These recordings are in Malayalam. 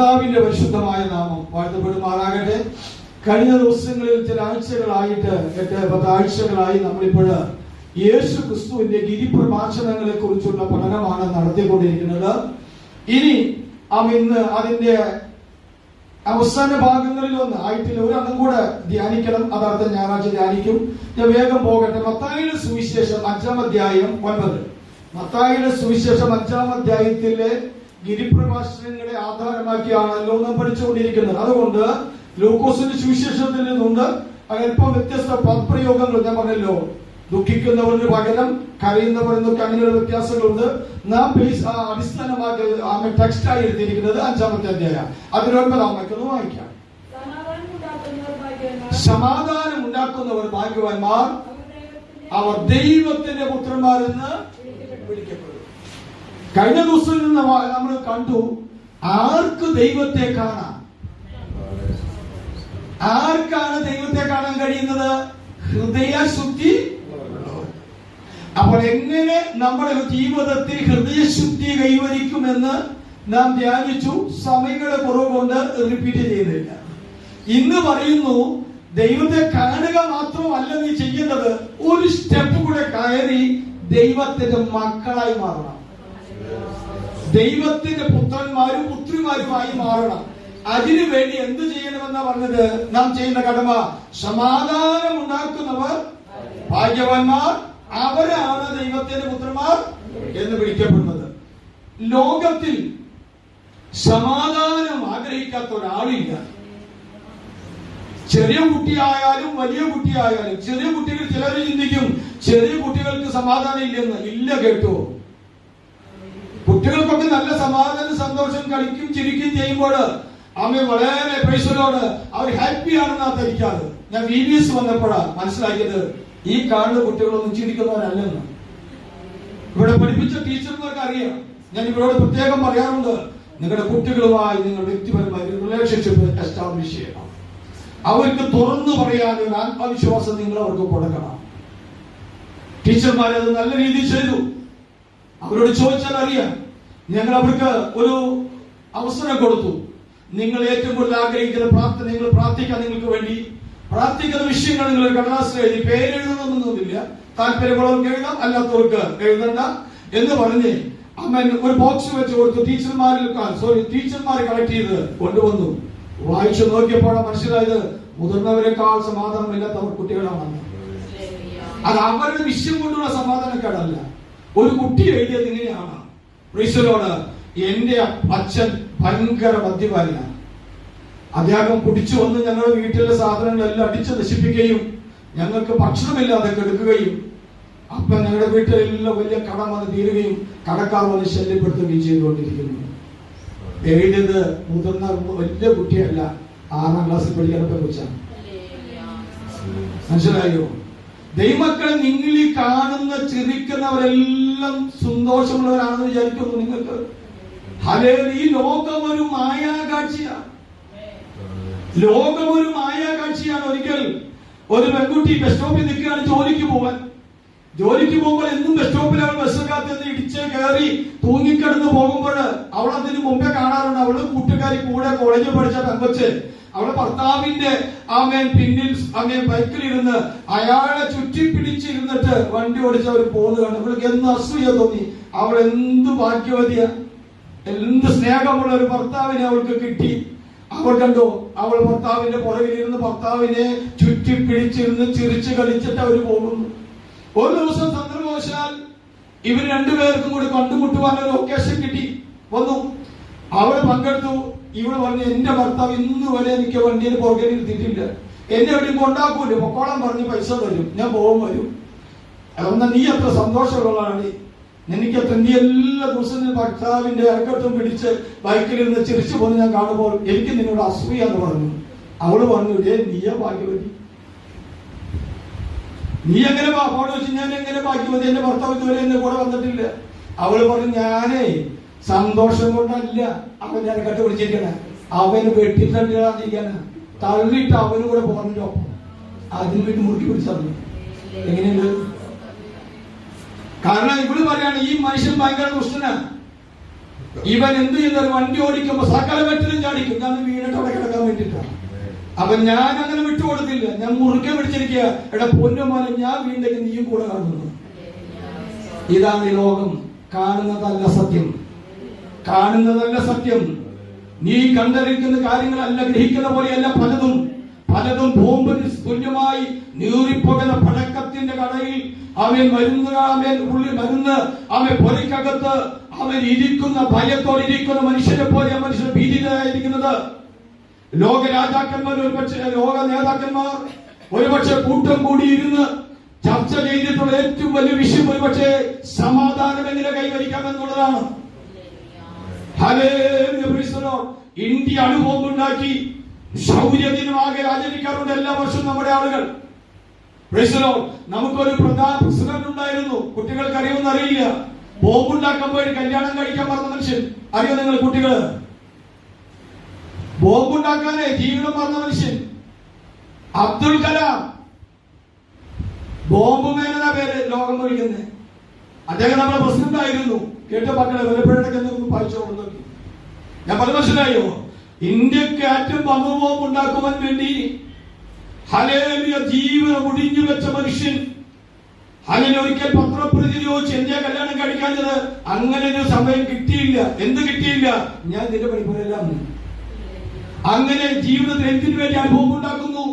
കർത്താവിന്റെ പരിശുദ്ധമായ നാമം വാഴ്ത്തപ്പെടുമാറാകട്ടെ. കഴിഞ്ഞ ദിവസങ്ങളിൽ ചില ആഴ്ചകളായിട്ട് 8-10 ആഴ്ചകളായി നമ്മളിപ്പോൾ യേശു ക്രിസ്തുവിന്റെ ഗിരിപ്രഭാഷണങ്ങളെ കുറിച്ചുള്ള പഠനമാണ് നടത്തിക്കൊണ്ടിരിക്കുന്നത്. ഇനി ഇന്ന് അതിന്റെ അവസാന ഭാഗങ്ങളിൽ ഒന്ന് ആയിട്ടില്ല, ഒരെണ്ണം കൂടെ ധ്യാനിക്കണം. അതടുത്ത ഞായറാഴ്ച ധ്യാനിക്കും. ഞാൻ വേഗം പോകട്ടെ. മത്തായിയുടെ സുവിശേഷം 5-ാം അധ്യായം 9. മത്തായിയുടെ സുവിശേഷം 5-ാം അധ്യായത്തിലെ ഗിരിപ്രഭാഷണങ്ങളെ ആധാരമാക്കിയാണല്ലോ നാം പഠിച്ചുകൊണ്ടിരിക്കുന്നത്. അതുകൊണ്ട് ലൂക്കോസിന്റെ സുവിശേഷത്തിൽ നിന്നുണ്ട് അല്പം വ്യത്യസ്ത പദപ്രയോഗങ്ങൾ. ഞാൻ പറഞ്ഞല്ലോ, ദുഃഖിക്കുന്നവർക്ക് പകരം കരയുന്നവർ എന്നൊക്കെ അങ്ങനെയുള്ള വ്യത്യാസങ്ങളുണ്ട്. നാം അടിസ്ഥാനമാക്കി ടെക്സ്റ്റായി എടുത്തിരിക്കുന്നത് 5-ാമത്തെ അധ്യായം. അതിൽ 9-ാം വാക്യം വായിക്കാം. സമാധാനം ഉണ്ടാക്കുന്നവർ ഭാഗ്യവാന്മാർ, അവർ ദൈവത്തിന്റെ പുത്രന്മാരെന്ന് വിളിക്കപ്പെടും. കഴിഞ്ഞ ദിവസത്തിൽ നിന്ന് നമ്മൾ കണ്ടു, ആർക്ക് ദൈവത്തെ കാണാം? ആർക്കാണ് ദൈവത്തെ കാണാൻ കഴിയുന്നത്? ഹൃദയശുദ്ധി. അപ്പോൾ എങ്ങനെ നമ്മുടെ ജീവിതത്തിൽ ഹൃദയശുദ്ധി കൈവരിക്കുമെന്ന് നാം ധ്യാനിച്ചു. സമയങ്ങളുടെ കുറവ് കൊണ്ട് റിപ്പീറ്റ് ചെയ്യുന്നില്ല. ഇന്ന് പറയുന്നു, ദൈവത്തെ കാണുക മാത്രമല്ല നീ ചെയ്യേണ്ടത്, ഒരു സ്റ്റെപ്പ് കൂടെ കയറി ദൈവത്തിന്റെ മക്കളായി മാറണം. ദൈവത്തിന്റെ പുത്രന്മാരും പുത്രിമാരുമായി മാറണം. അതിനു വേണ്ടി എന്ത് ചെയ്യണമെന്നാ പറഞ്ഞത്? നാം ചെയ്യുന്ന കടമ, സമാധാനം ഉണ്ടാക്കുന്നവർ ഭാഗ്യവാന്മാർ, അവരാണ് ദൈവത്തിന്റെ പുത്രന്മാർ എന്ന് വിളിക്കപ്പെടുന്നത്. ലോകത്തിൽ സമാധാനം ആഗ്രഹിക്കാത്ത ഒരാളില്ല. ചെറിയ കുട്ടിയായാലും വലിയ കുട്ടിയായാലും. ചെറിയ കുട്ടികൾ ചിലർ ചിന്തിക്കും ചെറിയ കുട്ടികൾക്ക് സമാധാനം ഇല്ലെന്ന്. ഇല്ല കേട്ടോ, കുട്ടികൾക്കൊക്കെ നല്ല സമാധാനം, സന്തോഷം, കളിക്കും ചിരിക്കും ചെയ്യുമ്പോൾ അമ്മ വളരെ പ്രൈസലോട് അവർ ഹാപ്പിയാണെന്നാ ധരിക്കാറ്. ഞാൻ VBS വന്നപ്പോഴാ മനസ്സിലാക്കിയത്, ഈ കാണുന്ന കുട്ടികളൊന്നും ചിരിക്കുന്നവരല്ലെന്ന്. ഇവിടെ പഠിപ്പിച്ച ടീച്ചർമാർക്ക് അറിയാം. ഞാൻ ഇവരോട് പ്രത്യേകം പറയാറുണ്ട്, നിങ്ങളുടെ കുട്ടികളുമായി നിങ്ങൾ വ്യക്തിപരമായി റിലേഷൻഷിപ്പ് എസ്റ്റാബ്ലിഷ് ചെയ്യണം. അവർക്ക് തുറന്നു പറയാൻ ഒരു ആത്മവിശ്വാസം നിങ്ങൾ അവർക്ക് കൊടുക്കണം. ടീച്ചർമാരത് നല്ല രീതിയിൽ ചെയ്തു. അവരോട് ചോദിച്ചാൽ അറിയാം. ഞങ്ങൾ അവർക്ക് ഒരു അവസരം കൊടുത്തു. നിങ്ങൾ ഏറ്റവും കൂടുതൽ ആഗ്രഹിക്കുന്ന പ്രാർത്ഥന, നിങ്ങൾ പ്രാർത്ഥിക്കാൻ, നിങ്ങൾക്ക് വേണ്ടി പ്രാർത്ഥിക്കുന്ന വിഷയങ്ങൾ നിങ്ങൾ കടലാസിൽ എഴുതി, പേരെഴുതണമെന്നൊന്നുമില്ല, താല്പര്യമുള്ളവർക്ക് എഴുതാം, അല്ലാത്തവർക്ക് എഴുതണ്ട എന്ന് പറഞ്ഞ് അമ്മൻ ഒരു ബോക്സ് വെച്ച് കൊടുത്തു. ടീച്ചർമാർ കളക്ട് ചെയ്ത് കൊണ്ടുവന്നു. വായിച്ചു നോക്കിയപ്പോഴാണ് മനസ്സിലായത്, മുതിർന്നവരെക്കാൾ സമാധാനമില്ലാത്തവർ കുട്ടികളാണെന്ന്. അത് അവരുടെ വിഷയം കൊണ്ടുള്ള സമാധാനക്കേടല്ല. ഒരു കുട്ടി എഴുതിയത് ഇങ്ങനെയാണ്, പ്രീസലോട്, എന്റെ അച്ഛൻ ഭയങ്കര മദ്യപാനിയാണ്. അദ്ദേഹം കുടിച്ചു വന്ന് ഞങ്ങളുടെ വീട്ടിലെ സാധനങ്ങളെല്ലാം അടിച്ചു നശിപ്പിക്കുകയും ഞങ്ങൾക്ക് ഭക്ഷണമില്ലാതെ കെടുക്കുകയും അപ്പൊ ഞങ്ങളുടെ വീട്ടിലെല്ലാം വലിയ കടം വന്ന് തീരുകയും കടക്കാർ വന്ന് ശല്യപ്പെടുത്തുകയും ചെയ്തുകൊണ്ടിരിക്കുന്നു. എഴുതിയത് മുതിർന്ന വലിയ കുട്ടിയല്ല, 6-ാം ക്ലാസ്സിൽ പഠിക്കാനൊക്കെ കുറിച്ചാണ്. മനസ്സിലായോ? ദൈവമക്കളെ, നിങ്ങൾ ഈ കാണുന്ന ചിരിക്കുന്നവരെല്ലാം സന്തോഷമുള്ളവരാണെന്ന് വിചാരിക്കുന്നു നിങ്ങൾക്ക്? ഈ ലോകം ഒരു മായാകാഴ്ചയാണ്. ലോകം ഒരു മായാകാഴ്ചയാണ്. ഒരിക്കൽ ഒരു പെൺകുട്ടി ബസ് സ്റ്റോപ്പിൽ നിൽക്കുകയാണ് ജോലിക്ക് പോകാൻ. ജോലിക്ക് പോകുമ്പോൾ എന്നും ബസ് സ്റ്റോപ്പിൽ അവൾ ബസ് കാത്ത് ഇടിച്ച് കയറി തൂങ്ങിക്കിടന്ന് പോകുമ്പോൾ അവൾ അതിന് മുമ്പേ കാണാറുണ്ട്. അവള് കൂട്ടുകാരി കൂടെ കോളേജിൽ പഠിച്ച പെൺകൊച്ച് അവളെ ഭർത്താവിന്റെ പിന്നിൽ ബൈക്കിലിരുന്ന് അയാളെ ചുറ്റിപ്പിടിച്ചിരുന്നിട്ട് വണ്ടി ഓടിച്ച് അവർ പോകുന്നതാണ്. അവൾക്ക് എന്ത് അസൂയ തോന്നി. അവൾ എന്ത് ഭാഗ്യവതിയ, എന്ത് സ്നേഹമുള്ള ഒരു ഭർത്താവിനെ അവൾക്ക് കിട്ടി. അവൾ കണ്ടോ, അവൾ ഭർത്താവിന്റെ പുറകിലിരുന്ന് ഭർത്താവിനെ ചുറ്റിപ്പിടിച്ചിരുന്ന് ചിരിച്ച് കളിച്ചിട്ട് അവർ പോകുന്നു. ഒരു ദിവസം സന്ദർഭവശാൽ ഇവർ രണ്ടുപേർക്കും കൂടി കണ്ടുമുട്ടുവാൻ ഒരു ഒക്കേഷൻ കിട്ടി വന്നു. അവൾ പങ്കെടുത്തു. ഇവള് പറഞ്ഞു, എന്റെ ഭർത്താവ് ഇന്ന് വരെ എനിക്ക് വണ്ടിയിൽ പുറകെ ഇരുത്തിയിട്ടില്ല, എന്നെ എവിടെയും കൊണ്ടാക്കൂല, പൊക്കോളം പറഞ്ഞ് പൈസ തരും, ഞാൻ പോകും വരും. അതൊന്നാ നീ അത്ര സന്തോഷമുള്ളതാണ്, എനിക്കത്ര നീ എല്ലാ ദിവസവും ഭർത്താവിന്റെ അരക്കട്ടും പിടിച്ച് ബൈക്കിലിരുന്ന് ചിരിച്ചു പോകുന്ന ഞാൻ കാണുമ്പോൾ എനിക്ക് നിന്നോട് അസൂയ എന്ന് പറഞ്ഞു. അവള് പറഞ്ഞു, നീയാ ഭാഗ്യവതി, നീ എങ്ങനെ പാപ്പോട് വെച്ച് ഞാൻ എങ്ങനെ ഭാഗ്യവതി, എന്റെ ഭർത്താവ് ഇതുവരെ എന്നെ കൂടെ വന്നിട്ടില്ല. അവള് പറഞ്ഞു, ഞാനേ സന്തോഷം കൊണ്ടല്ല അവൻ ഞാൻ കട്ടുപിടിച്ചിരിക്കണ, അവന് വെട്ടിത്തണ്ടിരിക്കാന തള്ളിയിട്ട് അവനും കൂടെ പോകണല്ലോ. അതിന് വേണ്ടി മുറുക്കി പിടിച്ചു. എങ്ങനെയുണ്ട്? കാരണം ഇവള് പറയാണ്, ഈ മനുഷ്യൻ ഭയങ്കര ദുഷ്ടനാണ്, ഇവൻ എന്ത് ചെയ്യുന്ന വണ്ടി ഓടിക്കുമ്പോ സകല വെട്ടിലും ചാടിക്കും. ഞാൻ വീണിട്ട് അവിടെ കിടക്കാൻ വേണ്ടിയിട്ടാണ്. അപ്പൊ ഞാൻ അങ്ങനെ വിട്ടുകൊടുത്തില്ല. ഞാൻ മുറുക്കെ പിടിച്ചിരിക്കുക. എടാ പൊന്നുമാനം, ഞാൻ വീണ്ടെങ്കിൽ നീയും കൂടെ കാണുന്നു. ഇതാണ് ഈ ലോകം. കാണുന്നതല്ല സത്യം, കാണുന്നതല്ല സത്യം. നീ കണ്ടറിയിക്കുന്ന കാര്യങ്ങളല്ല, ഗ്രഹിക്കുന്ന പോലെയല്ല പലതും. പലതും ബോംബിന് തുല്യമായി നീറിപ്പോകുന്ന പടക്കത്തിന്റെ കടയിൽ അവൻ മരുന്ന് അവൻ പൊലിക്കകത്ത് അവൻ ഇരിക്കുന്ന ഭയത്തോടിരിക്കുന്ന മനുഷ്യനെ പോലെ മനുഷ്യൻ ഭീതിതരായിരിക്കുന്നത്. ലോക രാജാക്കന്മാർ ലോക നേതാക്കന്മാർ ഒരുപക്ഷെ കൂട്ടം കൂടിയിരുന്ന് ചർച്ച ചെയ്തിട്ടുള്ള ഏറ്റവും വലിയ വിഷയം ഒരുപക്ഷെ സമാധാനം എങ്ങനെ കൈവരിക്കാമെന്നുള്ളതാണ്. ഇന്ത്യ അണുബോംബുണ്ടാക്കി ശൗര്യദിനമാകെ ആചരിക്കാറുണ്ട് എല്ലാ വർഷവും നമ്മുടെ ആളുകൾ. നമുക്കൊരു പ്രധാന പ്രസിഡന്റ് ഉണ്ടായിരുന്നു. കുട്ടികൾക്ക് അറിയുമെന്ന് അറിയില്ല. ബോംബുണ്ടാക്കാൻ പോയി കല്യാണം കഴിക്കാൻ പറഞ്ഞ മനുഷ്യൻ അറിയോ നിങ്ങൾ കുട്ടികള്? ബോംബുണ്ടാക്കാനേ ജീവിതം പറഞ്ഞ മനുഷ്യൻ അബ്ദുൽ കലാം. ബോംബ് മേന പേര് ലോകം വിളിക്കുന്നത്. അദ്ദേഹം നമ്മുടെ പ്രസിഡന്റ് ആയിരുന്നു. കേട്ട മക്കളെ വലപ്പോഴൊക്കെ വായിച്ചോളൂ. ഞാൻ പല മനസ്സിലായോ? ഇന്ത്യക്ക് ആറ്റം ബോംബ് ഉണ്ടാക്കുവാൻ വേണ്ടി ഹലേലിയ ജീവിതം ഒടിഞ്ഞു വെച്ച മനുഷ്യൻ. ഹലേലിയ ഒരിക്കൽ പത്രപ്രതിനിധി ചോദിച്ചു, എന്റെ കല്യാണം കഴിക്കാഞ്ഞത്? അങ്ങനെ ഒരു സമയം കിട്ടിയില്ല. എന്ത് കിട്ടിയില്ല? ഞാൻ നിന്റെ പഠിപ്പുരെല്ലാം. അങ്ങനെ ജീവിതത്തിൽ എന്തിനു വേണ്ടി അനുഭവം ഉണ്ടാക്കുന്നു?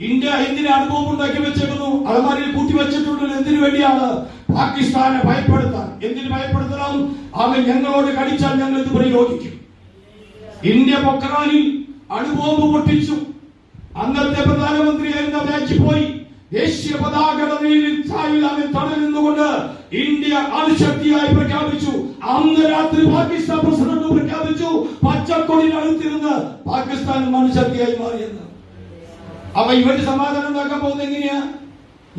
ഇന്ത്യ എന്തിനു അനുഭവം ഉണ്ടാക്കി വെച്ചേക്കുന്നു? അലമാരിയിൽ കൂട്ടി വെച്ചിട്ടുള്ളത് എന്തിനു വേണ്ടിയാണ്? പാകിസ്ഥാനെ ഭയപ്പെടുത്താൻ. എന്തിനു ഭയപ്പെടുത്തണം? അവൻ ഞങ്ങളോട് കടിച്ചാൽ ഞങ്ങൾ ഇത് പ്രയോഗിക്കും. ഇന്ത്യ പൊക്രാനിൽ അണുബോംബ് പൊട്ടിച്ചു. അന്നത്തെ പ്രധാനമന്ത്രിയായിരുന്ന രാജ്യം പോയി ദേശീയ പതാകയുടെ തടൽ നിന്നുകൊണ്ട് ഇന്ത്യ അണുശക്തിയായി പ്രഖ്യാപിച്ചു. അന്ന് രാത്രി പാകിസ്ഥാൻ പ്രസിഡന്റ് പ്രഖ്യാപിച്ചു പച്ചക്കൊടിയിൽ അടുത്തിരുന്ന് പാകിസ്ഥാൻ അണുശക്തിയായി മാറിയെന്ന്. അപ്പൊ ഇവര് സമാധാനം ഉണ്ടാക്കാൻ പോകുന്നത് എങ്ങനെയാ?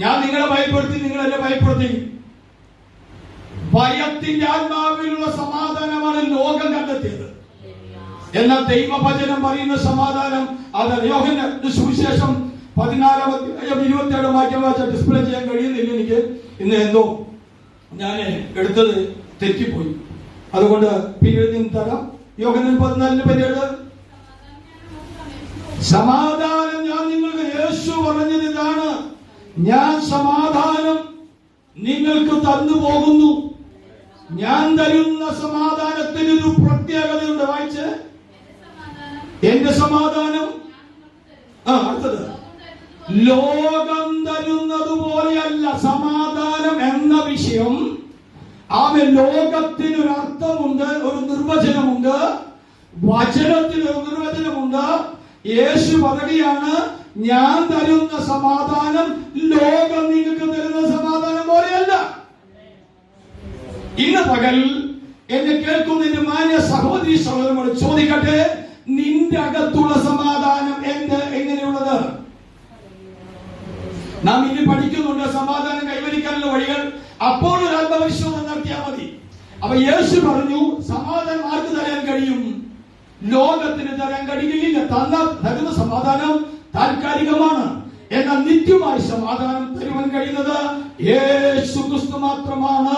ഞാൻ നിങ്ങളെ ഭയപ്പെടുത്തി, നിങ്ങൾ എന്നെ ഭയപ്പെടുത്തി. ഭയത്തിന്റെ ആത്മാവിലുള്ള സമാധാനമാണ് ലോകം കണ്ടെത്തിയത്. എന്നാൽ ദൈവവചനം പറയുന്ന സമാധാനം അത് യോഹന്നാന്റെ സുവിശേഷം 14:27 വാക്യം വായിച്ച ഡിസ്പ്ലേ ചെയ്യാൻ കഴിയുന്നില്ല എനിക്ക്. ഇന്ന് എന്തോ ഞാൻ എടുത്തത് തെറ്റിപ്പോയി. അതുകൊണ്ട് പിന്നീട് തരാം. യോഹന്നാൻ 14:17 സമാധാനം ഞാൻ നിങ്ങൾക്ക്, യേശു പറഞ്ഞത് ഇതാണ്, ഞാൻ സമാധാനം നിങ്ങൾക്ക് തന്നു പോകുന്നു. ഞാൻ തരുന്ന സമാധാനത്തിനൊരു പ്രത്യേകതയുണ്ട്. വായിച്ച്, എന്റെ സമാധാനം അടുത്തത് ലോകം തരുന്നത് പോലെയല്ല. സമാധാനം എന്ന വിഷയം അവൻ ലോകത്തിനൊരു അർത്ഥമുണ്ട്, ഒരു നിർവചനമുണ്ട്. വചനത്തിന് ഒരു നിർവചനമുണ്ട്. യേശു പറയുകയാണ്, ഞാൻ തരുന്ന സമാധാനം ലോകം നിങ്ങൾക്ക് തരുന്ന സമാധാനം പോലെയല്ല. ഇന്ന് പകൽ എന്നെ കേൾക്കുന്ന എന്റെ മാന്യ സഹോദരി സഹോദരനോട് ചോദിക്കട്ടെ, നിന്റെ അകത്തുള്ള സമാധാനം എങ്ങനെയുള്ളത്? നാം ഇനി പഠിക്കുന്നുണ്ട് സമാധാനം കൈവരിക്കാനുള്ള വഴികൾ. അപ്പോൾ ഒരു ആത്മപരിശോധന നടത്തിയാൽ മതി. അപ്പൊ യേശു പറഞ്ഞു, സമാധാനം ആർക്ക് തരാൻ കഴിയും? ലോകത്തിന് തരാൻ കഴിയുകയില്ല. തരുന്ന സമാധാനം താൽക്കാലികമാണ്. എന്നാൽ നിത്യമായ സമാധാനം തരുവാൻ കഴിയുന്നത് യേശു ക്രിസ്തു മാത്രമാണ്.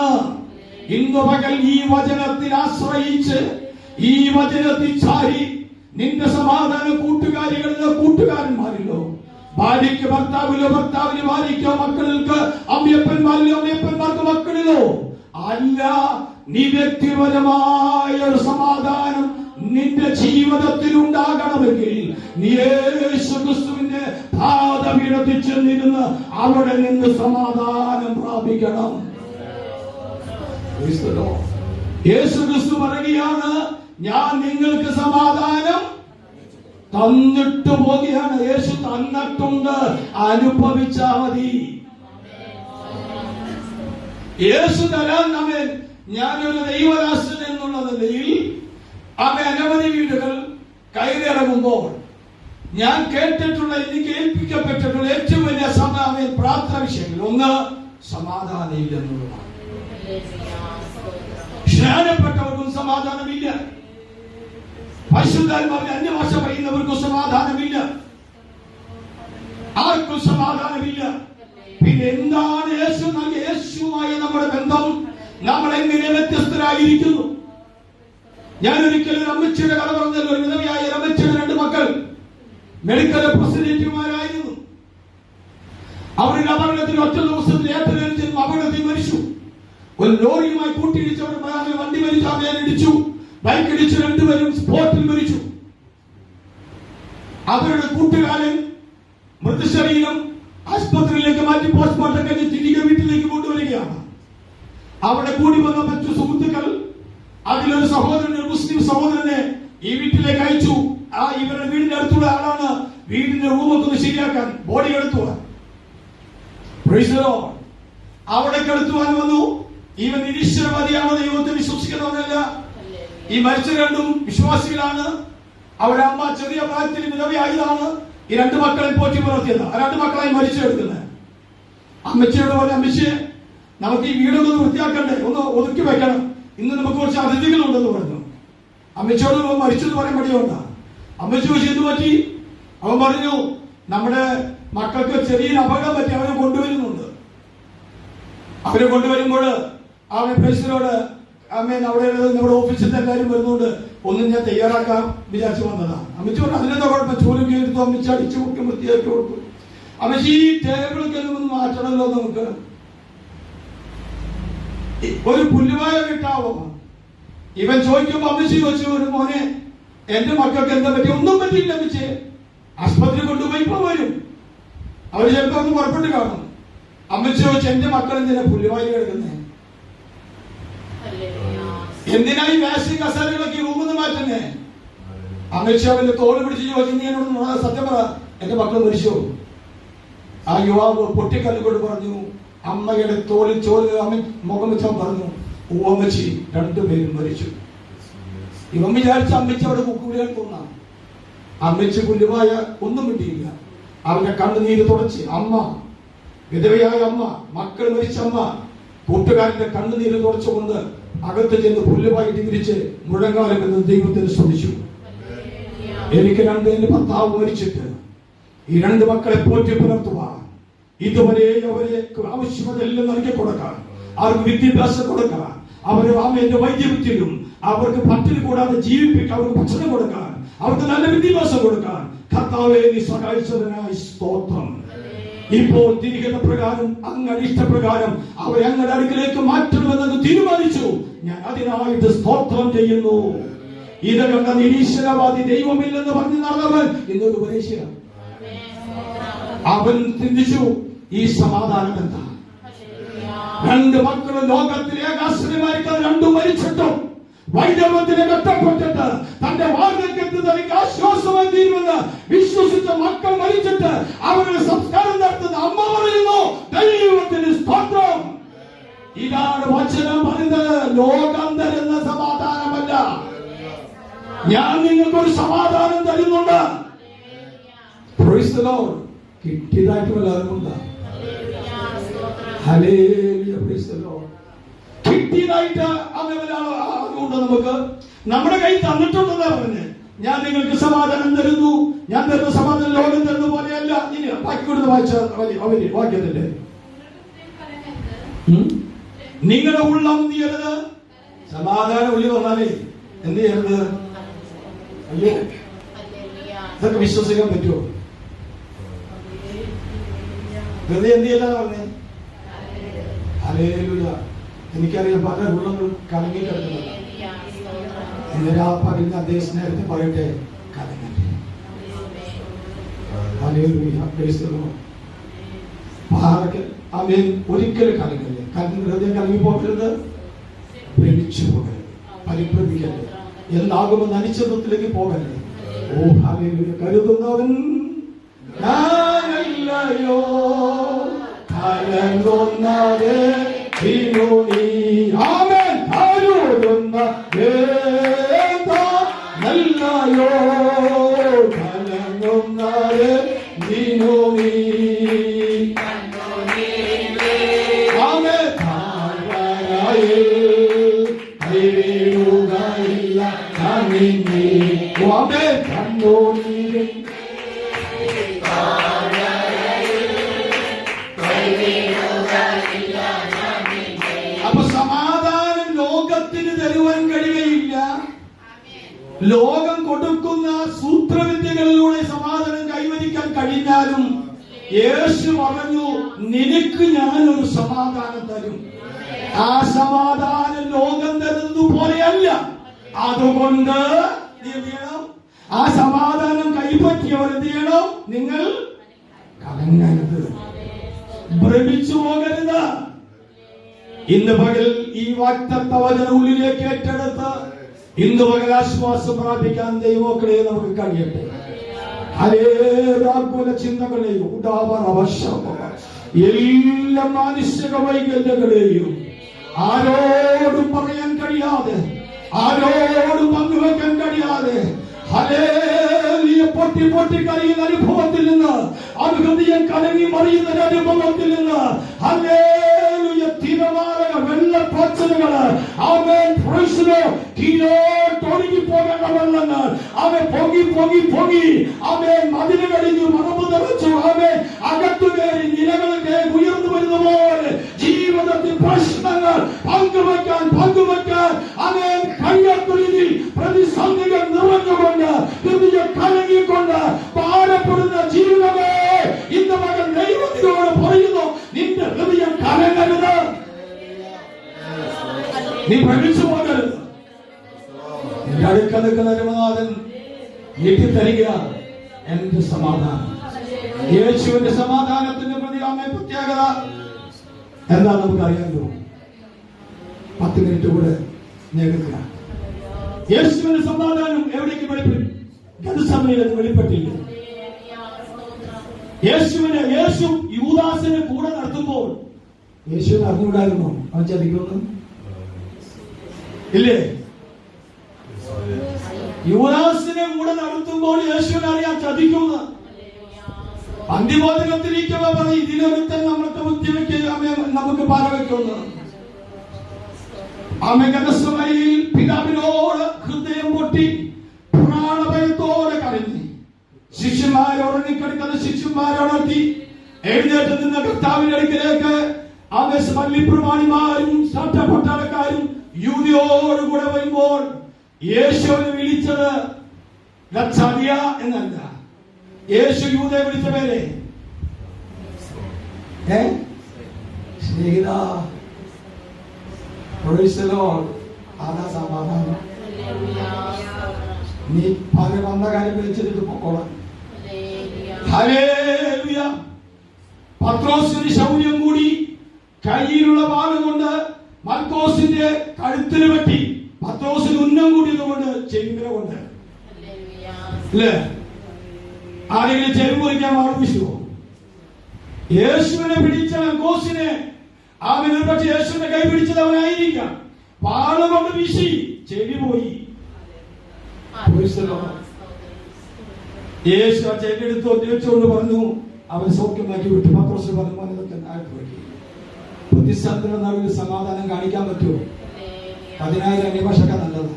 ഇന്ന് പകൽ ഈ വചനത്തിൽ ആശ്രയിച്ച്, ഈ വചനത്തിൽ ചാരി നിന്റെ സമാധാന കൂട്ടുകാരികളിലോ കൂട്ടുകാരന്മാരിലോ, ഭാര്യയ്ക്ക് ഭർത്താവിലോ ഭർത്താവിന് ഭാര്യയ്ക്കോ, മക്കൾക്ക് അമ്മയപ്പന്മാരിലോ അമ്മയപ്പന്മാർക്ക് മക്കളിലോ അല്ല, നീ വ്യക്തിപരമായ ഒരു സമാധാനം നിന്റെ ജീവിതത്തിൽ ഉണ്ടാകണമെങ്കിൽ നീ യേശു ക്രിസ്തുവിന്റെ പാദപീഠത്തിൽ ചെന്നിരുന്ന് അവിടെ നിന്ന് സമാധാനം പ്രാപിക്കണം. യേശു ക്രിസ്തു പറയുകയാണ്, ഞാൻ നിങ്ങൾക്ക് സമാധാനം തന്നിട്ട് പോകുകയാണ്. യേശു തന്നിട്ടുണ്ട്, അനുഭവിച്ചാ മതി. യേശു തരാൻ അവൻ, ഞാനൊരു ദൈവദാസൻ എന്നുള്ള നിലയിൽ അവൻ അനവധി വീടുകൾ കയറിയിറങ്ങുമ്പോൾ ഞാൻ കേട്ടിട്ടുള്ള, എനിക്ക് ഏൽപ്പിക്കപ്പെട്ടിട്ടുള്ള ഏറ്റവും വലിയ പ്രാർത്ഥന വിഷയങ്ങൾ ഒന്ന് സമാധാനം ഇല്ലെന്നുള്ളതാണ്. സ്നാനപ്പെട്ടവർക്കും സമാധാനമില്ല. പരിശുദ്ധാത്മാവിൽ അന്യഭാഷ പറയുന്നവർക്കും സമാധാനമില്ല. ആർക്കും സമാധാനമില്ല. പിന്നെ എന്താണ് യേശുവുമായ നമ്മുടെ ബന്ധം? നമ്മൾ എങ്ങനെ വ്യത്യസ്തരായിരിക്കുന്നു? ഞാൻ ഒരിക്കലും ഒരു അമ്മച്ചിയുടെ കഥ പറഞ്ഞല്ലോ. ഒരു വിധവയായ അമ്മച്ചിയുടെ 2 മക്കൾ മെഡിക്കൽ റെപ്രസെന്റേറ്റീവുമാരായിരുന്നു. അവരുടെ അപകടത്തിൽ ഒറ്റ ദിവസത്തിൽ ഏപ്രിൽ അപകടത്തിൽ മരിച്ചു. ഒരു ലോറിയുമായി കൂട്ടിയിടിച്ച് അവർ വണ്ടി മരിച്ചു, അമേലിടിച്ചു, ബൈക്ക് ഇടിച്ചു, 2 പേരും സ്പോട്ടിൽ മരിച്ചു. അവരുടെ കൂട്ടുകാരൻ മൃതശരീരം ആശുപത്രിയിലേക്ക് മാറ്റി പോസ്റ്റ്മോർട്ടം കഴിഞ്ഞ് തിരികെ വീട്ടിലേക്ക് കൊണ്ടുവരികയാണ്. അവിടെ കൂടി വന്ന മറ്റു സുഹൃത്തുക്കൾ അതിലൊരു സഹോദരൻ, ഒരു മുസ്ലിം സഹോദരനെ ഈ വീട്ടിലേക്ക് അയച്ചു. ഇവരുടെ വീടിന്റെ അടുത്തുള്ള ആളാണ്. വീടിന്റെ റൂമൊക്കെ ഒന്ന് ശരിയാക്കാൻ, ബോഡി എടുത്തുവാൻ. അവിടെ എടുത്തുവാൻ വന്നു. ഇവൻ നിരീശ്വരവാദിയാണ്, ദൈവത്തെ വിശ്വസിക്കുന്നവനല്ല. ഈ മരിച്ച 2 വിശ്വാസികളാണ്. അവരുടെ അമ്മ ചെറിയ പ്രായത്തിൽ വിധവയായതാണ്. ഈ 2 മക്കളെ പോറ്റി പുലർത്തിയത്. 2 മക്കളായി മരിച്ചെടുക്കുന്നത്. അമ്മച്ചിയോട് പോലെ, അമ്മച്ചിയെ നമുക്ക് ഈ വീടൊന്ന് വൃത്തിയാക്കണ്ടേ, ഒന്ന് ഒതുക്കി വെക്കണം, ഇന്ന് നമുക്ക് കുറച്ച് അതിഥികളുണ്ടെന്ന് പറഞ്ഞു. അമ്മച്ചിയോട് മരിച്ചെന്ന് പറയാൻ മടിയുണ്ടാ. അമ്മച്ചി ചോദിച്ചു എന്ത് പറ്റി? അവൻ പറഞ്ഞു നമ്മുടെ മക്കൾക്ക് ചെറിയൊരു അപകടം പറ്റി, അവരെ കൊണ്ടുവരുന്നുണ്ട്. അവരെ കൊണ്ടുവരുമ്പോൾ അവനെ പ്രസിനോട് അമ്മേ അവിടെ നമ്മുടെ ഓഫീസിൽ എല്ലാവരും വരുന്നുണ്ട്, ഒന്നും ഞാൻ തയ്യാറാക്കാൻ വിചാരിച്ചു വന്നതാ. അമ്മച്ചി പറഞ്ഞു അതിനെന്താ കുഴപ്പം, ചോലും കേട്ടു. അമ്മച്ചി അടിച്ചു കൊടുക്കും, വൃത്തിയാക്കി കൊടുക്കും. അമ്മച്ചി ഈ ടേബിളൊക്കെ ഒന്ന് മാറ്റണല്ലോ നമുക്ക്, ഒരു പുല്ലുവായ കിട്ടാവോ? ഇവൻ ചോദിക്കുമ്പോ അമ്മച്ചി ചോദിച്ചു, ഒരു മോനെ എന്റെ മക്കൾക്ക് എന്താ പറ്റി? ഒന്നും പറ്റിയില്ല അമ്മച്ചി, ആശുപത്രി കൊണ്ടുപോയി ഇപ്പൊ വരും, അവര് ചിലപ്പോ ഒന്ന് പുറപ്പെട്ട് കാണും. അമ്മച്ചി ചോദിച്ചു എന്റെ മക്കൾ എന്തിനാ പുല്ലുവായി കിടക്കുന്നേ? എന്തിനായി വേസ്റ്റ് കസാരകളൊക്കെ റൂമിൽ നിന്ന് മാറ്റുന്നേ? അമ്മച്ചി അവന്റെ തോള് പിടിച്ച് ചോദിച്ചു, നീ എന്നോട് സത്യം പറ, എന്റെ മക്കൾ മരിച്ചോ? ആ യുവാവ് പൊട്ടിക്കല്ലുകൊണ്ട് പറഞ്ഞു, അമ്മയുടെ തോളിൽ മുഖം വെച്ചാൽ പറഞ്ഞു, അമ്മച്ചി 2 പേരും മരിച്ചു. ഇവൻ വിചാരിച്ച അമ്മച്ചി അവിടെ കുക്കുവിളിയാൻ തോന്നാം. അമ്മച്ചി പുല്ലുമായ ഒന്നും കിട്ടിയില്ല. അവന്റെ കണ്ണുനീര് തുടച്ച് അമ്മ, വിധവയായ അമ്മ, മക്കൾ മരിച്ച അമ്മ, കൂട്ടുകാരന്റെ കണ്ണുനീര് തുടച്ചുകൊണ്ട് അകത്ത് ചെന്ന് പുല്ലുമായിട്ട് തിരിച്ച് മുഴങ്കാലം എന്ന് ദൈവത്തിന് ശ്രമിച്ചു. എനിക്ക് 2 എന്റെ ഭർത്താവ് മരിച്ചിട്ട് ഈ 2 മക്കളെ പോറ്റി പുലർത്തുവാൻ, ഇതുവരെ അവരെ ആവശ്യമെല്ലാം നൽകി കൊടുക്കാൻ, അവർക്ക് വിദ്യാഭ്യാസം കൊടുക്കാൻ, അവരെ എന്റെ വൈദ്യവിദ്യയിലും അവർക്ക് പട്ടിണി കൂടാതെ ജീവിപ്പിക്കാൻ, അവർക്ക് ഭക്ഷണം കൊടുക്കാൻ, അവർക്ക് നല്ല വിദ്യാഭ്യാസം കൊടുക്കാൻ കർത്താവേ നീ സഹായിച്ചതിനായി സ്തോത്രം. ഇപ്പോൾ തിരികെ പ്രകാരം അങ്ങയുടെ ഇഷ്ടപ്രകാരം അവരെ അങ്ങയുടെ അടുക്കിലേക്ക് മാറ്റണമെന്ന് തീരുമാനിച്ചു. ഞാൻ അതിനായിട്ട് സ്തോത്രം ചെയ്യുന്നു. ഇത് കണ്ട നിരീശ്വരവാദി ദൈവമില്ലെന്ന് പറഞ്ഞു നടന്നവൻ ഇന്നൊരു ഉപദേശിയ. അവൻ ചിന്തിച്ചു ഈ സമാധാനം എന്താ? 2 മക്കളും ലോകത്തിലെ ഏകാശ്രയമായിരിക്കാൻ 2 മരിച്ചിട്ടും വൈദ്യവത്തിന് കഷ്ടപ്പെട്ടിട്ട് തന്റെ വാർദ്ധക്യത്തിൽ തനിക്ക് ആശ്വാസമായി തീരുമെന്ന് വിശ്വസിച്ച മക്കൾ മരിച്ചിട്ട് അവരുടെ സംസ്കാരം നടത്തുന്ന അമ്മ പറയുന്നു ദൈവത്തിന് സ്തോത്രം. ഇതാണ് വചനം പറയുന്നത്. ലോകം തരുന്ന സമാധാനമല്ല, ഞാൻ നിങ്ങൾക്കൊരു സമാധാനം തരുന്നുണ്ട്. കിട്ടിയതായിട്ട് വല്ലതുമുണ്ട്? കിട്ടിയതായിട്ട് അതുകൊണ്ട് നമുക്ക് നമ്മുടെ കൈ തന്നിട്ടുണ്ടെന്നാ പറഞ്ഞ്, ഞാൻ നിങ്ങൾക്ക് സമാധാനം തരുന്നു, ഞാൻ തരുന്ന സമാധാനം ലോകം തരുന്ന പോലെയല്ല. ഇനി ബാക്കി കൊടുത്ത് വായിച്ച അവര് വാക്യത്തിന്റെ നിങ്ങളുടെ ഉള്ളം എന്ത് ചെയ്യരുത്? സമാധാനം ഉള്ളിൽ വന്നാലേ എന്ത് ചെയ്യരുത്? അയ്യോ, ഇതൊക്കെ വിശ്വസിക്കാൻ പറ്റുമോ? വെറുതെ എന്ത് ചെയ്യല പറഞ്ഞേ? ഹല്ലേലൂയ. എനിക്കറിയാം പല ഉള്ളങ്ങളും കലങ്ങി കിടക്കുന്നതാണ്. ഇന്നലെ ആ പറയുന്ന അദ്ദേഹം സ്നേഹത്തെ പറയട്ടെ, കലങ്ങട്ടെ. ഹല്ലേലൂയ. ഒരിക്കലും കലങ്ങല്ലേ. ഹൃദയം കലങ്ങി പോകരുത്, ഭ്രമിച്ചു പോകരുത്, പരിഭ്രമിക്കരുത്, എന്താകുമെന്ന് അനിശ്ചിതത്വത്തിലേക്ക് പോകരുത്. ഓ ഹല്ലേലൂയ. കരുതുന്നവൻ ഞാനല്ലയോ, കലങ്ങുന്നവേ ആമേൻ. കരുതുന്ന നല്ലയോ, കലങ്ങുന്നവേ നീ അപ്പൊ സമാധാനം ലോകത്തിന് തരുവാൻ കഴിയുകയില്ല. ലോകം കൊടുക്കുന്ന സൂത്രവിദ്യകളിലൂടെ സമാധാനം കൈവരിക്കാൻ കഴിഞ്ഞാലും യേശു പറഞ്ഞു, നിനക്ക് ഞാനൊരു സമാധാനം തരും. ആ സമാധാനം ലോകം തരുന്നത് പോലെയല്ല. അതുകൊണ്ട് എന്ത് ചെയ്യണം? ആ സമാധാനം കൈപ്പറ്റിയവർ എന്ത് ചെയ്യണം? നിങ്ങൾ കലങ്ങരുത്, ഭ്രമിച്ചു പോകരുത്. ഇന്ന് പകൽ ഈ വാഗ്ദത്ത വചനം ഉള്ളിലേക്ക് ഏറ്റെടുത്ത് ഇന്ന് പകൽ ആശ്വാസം പ്രാപിക്കാൻ ദൈവമക്കളെ നമുക്ക് കഴിയട്ടെ. ഹല്ലേലൂയ. ചിന്തകളെയും എല്ലാ മാനുഷിക വൈകല്യങ്ങളെയും ആരോടും പറയാൻ കഴിയാതെ, ആരോടും പങ്കുവെക്കാൻ കഴിയാതെ പൊട്ടി പൊട്ടി കരയുന്ന അനുഭവത്തിൽ നിന്ന്, അത് ഹൃദയം കലങ്ങി മറിയുന്ന അനുഭവത്തിൽ നിന്ന് തിരമാലക വെള്ളപ്പാച്ചലുകള് ഒഴുകി പോകേണ്ട വെള്ളങ്ങൾ അവൻ പൊങ്ങി പൊങ്ങി പൊങ്ങി അവൻ മതില് കഴിഞ്ഞു, മറമ്പ് നിറച്ചു, അവൻ അകത്തു കയറി നിലകളൊക്കെ ഉയർന്നു വരുന്ന പോലെ ജീവിതത്തിൽ പ്രശ്നങ്ങൾ പങ്കുവെക്കാൻ അവൻ കഴിയാത്ത രീതിയിൽ പ്രതിസന്ധികൾ നിറഞ്ഞുകൊണ്ട് ഹൃദയം കലങ്ങിക്കൊണ്ട് ഭാരപ്പെടുന്ന ജീവിതമേ, ഇന്ന് മകൻ ദൈവത്തിനോട് പറയുന്നു, നിന്റെ ഹൃദയം കലങ്ങരുത്, നീ ഭ്രമിച്ചു പോകരുത്. നിന്റെ അടുക്ക നിൽക്കുന്ന രമനാഥൻ നീട്ടിത്തരിക എന്റെ സമാധാനം. യേശുവിന്റെ സമാധാനത്തിന്റെ പ്രതികാമ പ്രത്യേകത എന്താ നമുക്കറിയാമല്ലോ. 10 മിനിറ്റ് കൂടെ നേടുക. യേശുവിന്റെ സമാധാനം എവിടേക്ക് വെളിപ്പെട്ടു? ഗെത്സമനിയിൽ വെളിപ്പെട്ടില്ല. യേശു യൂദാസിനെ കൂടെ നടത്തുമ്പോൾ യേശുവിനെ അറിഞ്ഞുകൂടായിരുന്നോ അവൻ ചതിക്കുന്നു? ഇല്ലേ? യൂദാസിനെ കൂടെ നടത്തുമ്പോൾ യേശുവിനെ അറിയാൻ ചതിക്കുന്നു. അന്തിമോചനത്തിരിക്കുമ്പോ പറയും, ഇതിനൊരുത്തൻ നമ്മൾക്ക് ബുദ്ധിവെക്കുക, നമുക്ക് പാലവെക്കുന്നു. ഗെത്സമനിയിൽ പിതാവിനോട് ഹൃദയം പൊട്ടി പ്രാണഭയത്തോടെ കരഞ്ഞു. ഉറങ്ങിക്കിടക്കുന്ന ശിഷ്യന്മാരോടൊത്തി എഴുന്നേറ്റ് നിന്ന കർത്താവിന്റെ അടുക്കിലേക്ക് പള്ളിപ്രമാണിമാരും പട്ടാളക്കാരും യൂദയോടുകൂടെ വരുമ്പോൾ യേശുവിനെ വിളിച്ചത് ലക്ഷാദിയ എന്നല്ല. യേശു യൂദയെ വിളിച്ച പേരെ സ്നേഹിത, അതാ സമാധാനം. നീ പല വന്ന കാര്യം വിളിച്ചിട്ട് പോകണം. ഹല്ലേലൂയ. പത്രോസിന് ശൗര്യം കൂടി കയ്യിലുള്ള വാളുകൊണ്ട് മർക്കോസിന്റെ കഴുത്തിന് വെട്ടി. പത്രോസിന് ഉന്നം കൂടിയതുകൊണ്ട് ചെവില കൊണ്ട് അല്ലേ? ആരെങ്കിലും ചെവി മുറിക്കാൻ വാളുപിടിച്ചുവോ? യേശുവിനെ പിടിച്ച മർക്കോസിനെ അവന് പക്ഷെ യേശുവിന്റെ കൈ പിടിച്ചത് അവനായിരിക്കാം. വാള് കൊണ്ട് വീശി ചെവി പോയി. യേശു ആ ചെവി എടുത്ത് ഒറ്റവെച്ചുകൊണ്ട് പറഞ്ഞു, അവൻ സൗഖ്യമാക്കി വിട്ടു. പത്രോസ് പറഞ്ഞു, ഇതൊക്കെ പ്രതിസന്ധി നടുവിൽ സമാധാനം കാണിക്കാൻ പറ്റുമോ? 10,000 അന്യഭാഷയൊക്കെ നല്ലതാ.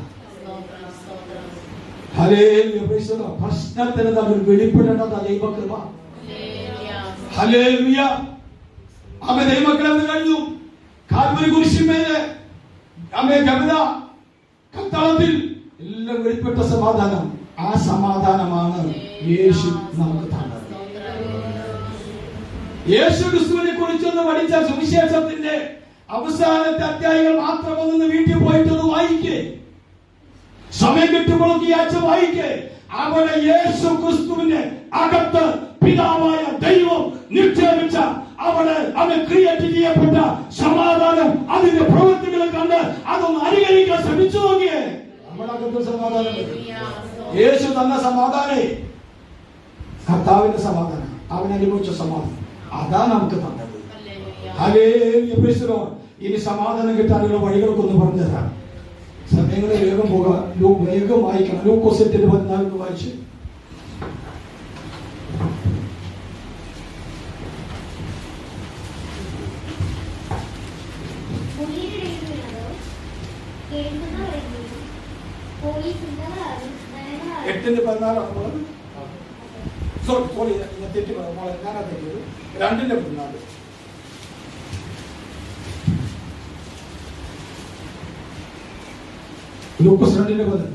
പ്രശ്നത്തിന് നടുവിൽ വെളിപ്പെടേണ്ടതാ ദൈവകൃപ. ഹല്ലേലൂയ. അവൻ ദൈവമക്കളെന്ന് കഴിഞ്ഞു. കാൽവരി കുരിശിന്മേലെ ഗബദ കത്താളത്തിൽ എല്ലാം വെളിപ്പെട്ട സമാധാനം. ആ സമാധാനമാണ് യേശു നമുക്ക് തന്നത്. യേശു ക്രിസ്തുവിനെ കുറിച്ചൊന്ന് പഠിച്ച സുവിശേഷത്തിന്റെ അവസാനത്തെ അധ്യായങ്ങൾ മാത്രം ഒന്ന് വീട്ടിൽ പോയിട്ടൊന്ന് വായിക്കേ. സമയം കിട്ടുമ്പോഴൊക്കെ ഈ ആഴ്ച വായിക്കേ. അവിടെ യേശു ക്രിസ്തുവിന്റെ അകത്ത് പിതാവായ ദൈവം നിക്ഷേപിച്ച അവിടെ അവൻ ക്രിയേറ്റ് ചെയ്യപ്പെട്ട സമാധാനം, അതിന്റെ പ്രവൃത്തികളെ കണ്ട് അതൊന്ന് അനുകരിക്കാൻ ശ്രമിച്ചു നോക്കിയേ. നമ്മുടെ അകത്ത് സമാധാനം, യേശു തന്ന സമാധാനേ കർത്താവിന്റെ സമാധാനം, അവൻ അനുഭവിച്ച സമാധാനം, അതാ നമുക്ക് തന്നത്. ഹല്ലേലൂയ. ഇനി സമാധാനം കിട്ടാനുള്ള വഴികൾക്ക് ഒന്ന് പറഞ്ഞു തരാം. സമയങ്ങളെ വേഗം പോകാം. വേഗം വായിക്കണം. ലൂക്കോസിന്റെ 14 വായിച്ച്. എട്ടിന്റെ 14 സോറി ഞാൻ തെറ്റി ഞാനാ തെറ്റിയത്. 2ന്റെ 14. ലൂക്കോസ് 2:10.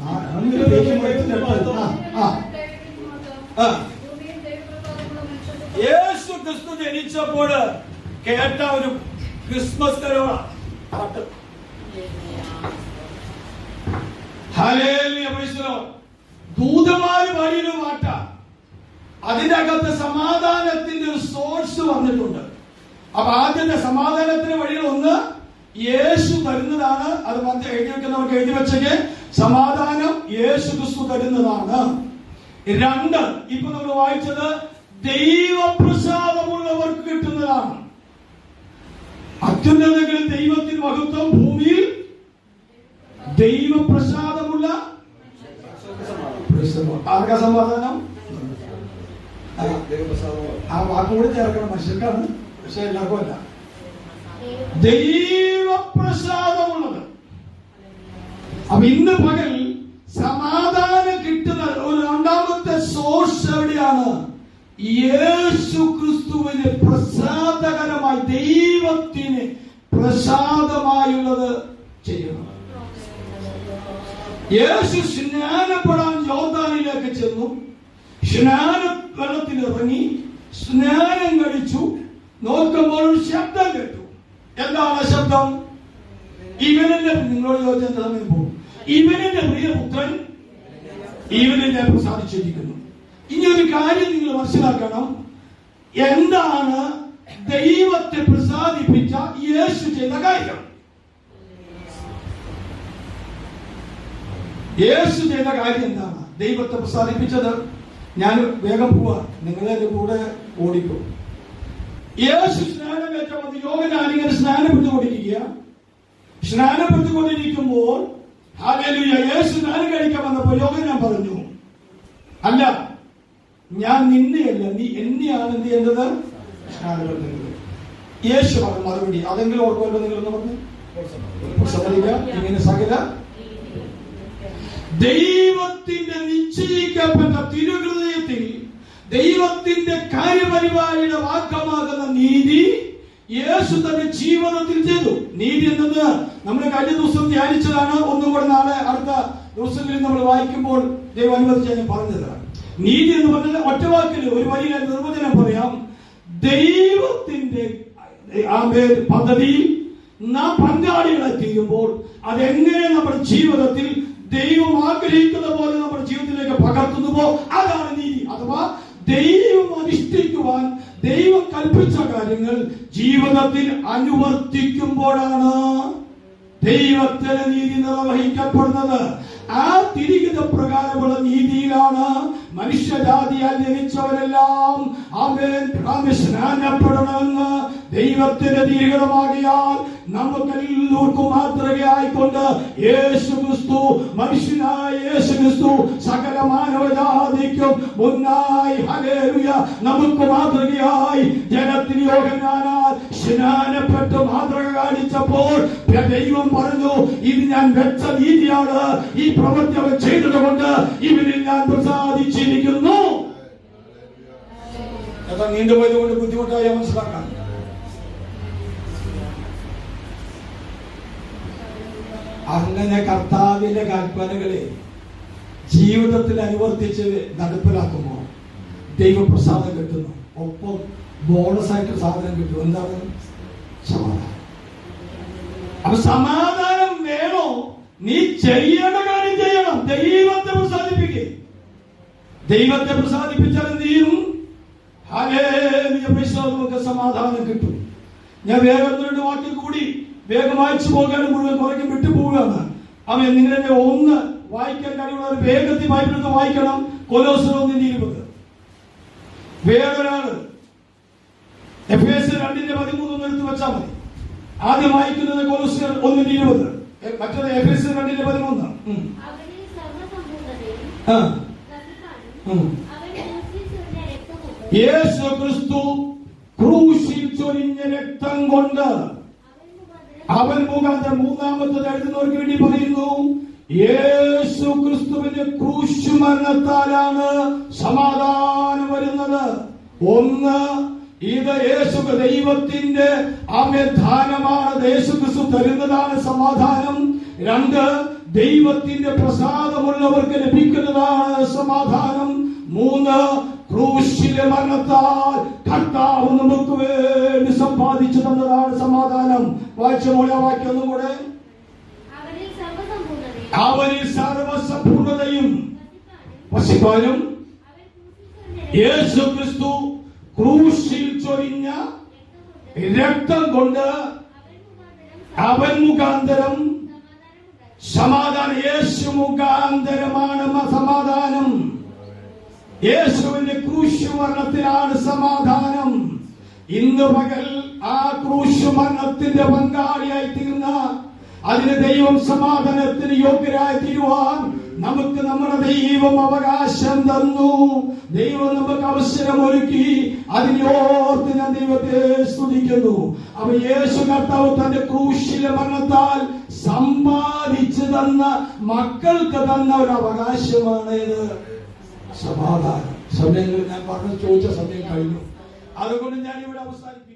യേശു ക്രിസ്തു ജനിച്ചപ്പോൾ കേട്ട ഒരു ക്രിസ്മസ് കരോളാണ് പാട്ട്. Hallelujah, praise the lord. ദൂതന്മാര് പാടിയൊരു പാട്ടാ. അതിന്റെ അകത്ത് സമാധാനത്തിന്റെ ഒരു സോഴ്സ് വന്നിട്ടുണ്ട്. അപ്പൊ ആദ്യത്തെ സമാധാനത്തിന്റെ വഴികൾ ഒന്ന് യേശു തരുന്നതാണ്. അത് എഴുതി വെക്കുന്നവർക്ക് എഴുതി വെച്ചേക്ക്. സമാധാനം യേശു ക്രിസ്തു തരുന്നതാണ്. 2, ഇപ്പൊ നമ്മൾ വായിച്ചത് ദൈവപ്രസാദമുള്ളവർക്ക് കിട്ടുന്നതാണ്. അത്യുന്നതങ്ങളിൽ ദൈവത്തിന് മഹത്വം, ഭൂമിയിൽ ദൈവപ്രസാദമുള്ള ആർക്കാ സമാധാനം? ആ വാക്കുകൂടി ചേർക്കണം, മനുഷ്യർക്കാണ്, പക്ഷെ എല്ലാവർക്കും അല്ല. ദൈവപ്രസാദമുള്ളത്. അപ്പൊ ഇന്ന് പകൽ സമാധാനം കിട്ടുന്ന ഒരു രണ്ടാമത്തെ സോഴ്സ് എവിടെയാണ്? യേശു ക്രിസ്തുവിന് പ്രസാദകരമായി, ദൈവത്തിന് പ്രസാദമായുള്ളത് ചെയ്യണം. യേശു സ്നാനപ്പെടാൻ യോർദാനിലേക്ക് ചെന്നു. സ്നാന വെള്ളത്തിൽ ഇറങ്ങി സ്നാനം കഴിച്ചു. നോക്കുമ്പോൾ ഒരു ശബ്ദം കേട്ടു. എന്താണ് ശബ്ദം? ഇവനെന്റെ, നിങ്ങളോട് ചോദിച്ച സമയം പോകും, ഇവനെന്റെ പ്രിയപുത്രൻ, ഇവനെന്നെ പ്രസാദിച്ചിരിക്കുന്നു. ഇനി ഒരു കാര്യം നിങ്ങൾ മനസ്സിലാക്കണം. എന്താണ് ദൈവത്തെ പ്രസാദിപ്പിച്ച യേശു ചെയ്ത കാര്യം? യേശു ചെയ്ത കാര്യം എന്താണ് ദൈവത്തെ പ്രസാദിപ്പിച്ചത്? ഞാൻ വേഗം പോവാ, നിങ്ങളെ കൂടെ ഓടിക്കും. യേശു സ്നാനം ഏറ്റവും യോഹന്നാനിങ്ങനെ സ്നാനപ്പെട്ടുകൊണ്ടിരിക്കുക. സ്നാനപ്പെട്ടുകൊണ്ടിരിക്കുമ്പോൾ ഹല്ലേലൂയ, യേശു സ്നാനം കഴിക്കാൻ വന്നപ്പോൾ യോഹന്നാൻ പറഞ്ഞു, അല്ല, ഞാൻ നിന്നെയല്ല, നീ എന്നെയാണ് എന്ത് ചെയ്യേണ്ടത്? സ്നാനപ്പെടുത്തുന്നത്. യേശു പറഞ്ഞു മറുപടി, അതെങ്കിലും ഓർക്കുമല്ലോ നിങ്ങളെന്ന് പറഞ്ഞു. ഇങ്ങനെ സകല ദൈവത്തിന്റെ നിശ്ചയിക്കപ്പെട്ട തിരുഹൃദയത്തിൽ ദൈവത്തിന്റെ കാര്യപരിപാടിയുടെ വാക്കമാകുന്ന നീതി യേശു തന്റെ ജീവിതത്തിൽ ചെയ്തു. നീതി എന്നത് നമ്മൾ കഴിഞ്ഞ ദിവസം ധ്യാനിച്ചതാണ്. ഒന്നും കൂടെ നാളെ അടുത്ത ദിവസങ്ങളിൽ നമ്മൾ വായിക്കുമ്പോൾ ദൈവം അനുവദിച്ച് ഞാൻ പറഞ്ഞതാണ്. നീതി എന്ന് പറഞ്ഞാൽ ഒറ്റവാക്കിൽ ഒരു വലിയ നിർവചനം പറയാം. ദൈവത്തിന്റെ പദ്ധതിയിൽ നാം പങ്കാളികളെ ചെയ്യുമ്പോൾ അതെങ്ങനെ നമ്മുടെ ജീവിതത്തിൽ ദൈവം ആഗ്രഹിക്കുന്ന പോലെ നമ്മുടെ ജീവിതത്തിലേക്ക് പകർത്തുന്നുവോ അതാണ് നീതി. അഥവാ ദൈവം അനുഷ്ഠിക്കുവാൻ ദൈവം കൽപ്പിച്ച കാര്യങ്ങൾ ജീവിതത്തിൽ അനുവർത്തിക്കുമ്പോഴാണ് ദൈവത്തിന്റെ നീതി നിർവഹിക്കപ്പെടുന്നത്. ആ തിരികെ പ്രകാരമുള്ള നീതിയിലാണ് മനുഷ്യജാതിയാൽ ജനിച്ചവരെല്ലാം സ്നാനപ്പെടണമെന്ന് ദൈവത്തിന്റെ തീരുമാനമാകിയാൽ നമുക്കെല്ലാവർക്കും മാതൃകയായിക്കൊണ്ട് യേശു ക്രിസ്തു, മനുഷ്യനായ യേശു ക്രിസ്തു സകല മാനവജാതിക്കും മുന്നായി ഹല്ലേലൂയ നമുക്ക് മാതൃകയായി ജനത്തിന് യോഹന്നാനാൽ സ്നാനപ്പെട്ട് മാതൃക കാണിച്ചപ്പോൾ ദൈവം പറഞ്ഞു, ഇത് ഞാൻ വെച്ച നീതിയാണ്, ഈ പ്രവൃത്തി അവൻ ചെയ്തതുകൊണ്ട് ഇവരിൽ ഞാൻ പ്രസാദിച്ചിരിക്കുന്നു. നീണ്ടുപോയത് കൊണ്ട് ബുദ്ധിമുട്ടായി മനസ്സിലാക്കാം. അങ്ങനെ കർത്താവിന്റെ കൽപ്പനകളെ ജീവിതത്തിൽ അനുവർത്തിച്ച് നടപ്പിലാക്കുമ്പോൾ ദൈവപ്രസാദം കിട്ടുന്നു. ഒപ്പം ബോണസായിട്ട് സാധനം കിട്ടും. എന്താണ്? സമാധാനം. അപ്പൊ സമാധാനം വേണോ? നീ ചെയ്യേണ്ട കാര്യം ചെയ്യണം. ദൈവത്തെ പ്രസാദിപ്പിക്കുക. ദൈവത്തെ പ്രസാദിപ്പിച്ചാൽ എന്ത് ചെയ്യും? നമുക്ക് സമാധാനം കിട്ടും. ഞാൻ വേഗം 2 വാക്കിൽ കൂടി വേഗം വായിച്ചു പോകാനും മുഴുവൻ കുറയ്ക്കും വിട്ടുപോവുകയാണ്. അവൻ നിങ്ങളെ ഒന്ന് വായിക്കാൻ കഴിയുള്ളവർ വേഗത്തിൽ ബൈബിളൊക്കെ വായിക്കണം. കൊലോസ്യർ 1:20. വേറൊരാള് എഫേസ്യർ 2:13 എടുത്ത് വെച്ചാൽ മതി. ആദ്യം വായിക്കുന്നത് കൊലോസ്യർ 1:20, മറ്റത് എഫേസ്യർ 2:13. യേശു ക്രിസ്തു ക്രൂശിൽ ചൊരിഞ്ഞ രക്തം കൊണ്ട് അവൻ മുഖാന്തരം, മൂന്നാമത്തത് എഴുതുന്നവർക്ക് വേണ്ടി പറയുന്നു, യേശു ക്രിസ്തുവിന്റെ ക്രൂശ് മരണത്താലാണ് സമാധാനം വരുന്നത്. ഒന്ന്, ഇത് യേശു ദൈവത്തിന്റെ ദാനമാണ്. യേശു ക്രിസ്തു തരുന്നതാണ് സമാധാനം. 2, ദൈവത്തിന്റെ പ്രസാദമുള്ളവർക്ക് ലഭിക്കുന്നതാണ് സമാധാനം. 3, ക്രൂശിലെ മരണത്താൽ കർത്താവ് നമുക്ക് വേണ്ടി സമ്പാദിച്ചു തന്നതാണ് സമാധാനം. വായിച്ച മോളെ വാക്യം ഒന്നും കൂടെ. അവനിൽ സർവസമ്പൂർണതയും വസിക്കാനും യേശു ക്രിസ്തു ക്രൂശിൽ ചൊരിഞ്ഞ രക്തം കൊണ്ട് അവൻ മുഖാന്തരം സമാധാനം. യേശു മുഖാന്തരമാണ് സമാധാനം. യേശുവിന്റെ ക്രൂശ് മരണത്തിലാണ് സമാധാനം. ഇന്ന് പകൽ ആ ക്രൂശ് മരണത്തിന്റെ പങ്കാളിയായി തീർന്ന, അതിന് ദൈവം സമാധാനത്തിന് യോഗ്യരായി തീരുവാൻ നമുക്ക് നമ്മുടെ ദൈവം അവകാശം തന്നു. ദൈവം നമുക്ക് അവസരം ഒരുക്കി. അതിനോർത്ത് ഞാൻ ദൈവത്തെ സ്തുതിക്കുന്നു. അപ്പൊ യേശു കർത്താവ് തന്റെ ക്രൂശിലെ മരണത്താൽ സമ്പാദിച്ചു തന്ന, മക്കൾക്ക് തന്ന ഒരു അവകാശമാണ് ഇത്, സമാധാനം. സമയങ്ങളിൽ ഞാൻ പറഞ്ഞു ചോദിച്ച സമയം കഴിഞ്ഞു. അതുകൊണ്ട് ഞാൻ ഇവിടെ അവസാനിപ്പിക്കും.